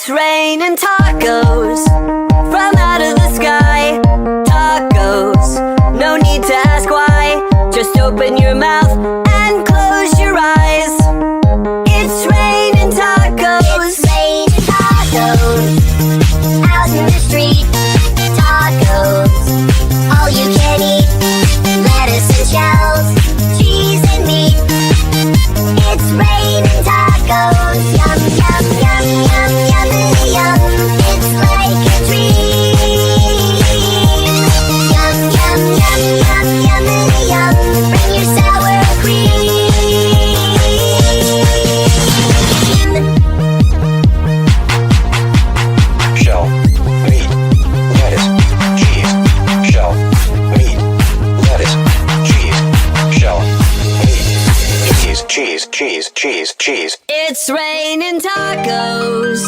It's raining tacos from out of the sky. Tacos, no need to ask why. Just open your mouth and close your eyes. It's raining tacos. It's raining tacos out in the street. Tacos, all you can eat. Lettuce and shells, cheese and meat. It's raining tacos. Yum, yum, yum, yum, yummy, yum. It's like a dream. Yum, yum, yum, yum, yummy, yum. Bring your sour cream. Shell, meat, lettuce, cheese. Shell, meat, lettuce, cheese. Shell, meat, cheese, cheese, cheese, cheese, cheese. It's raining tacos.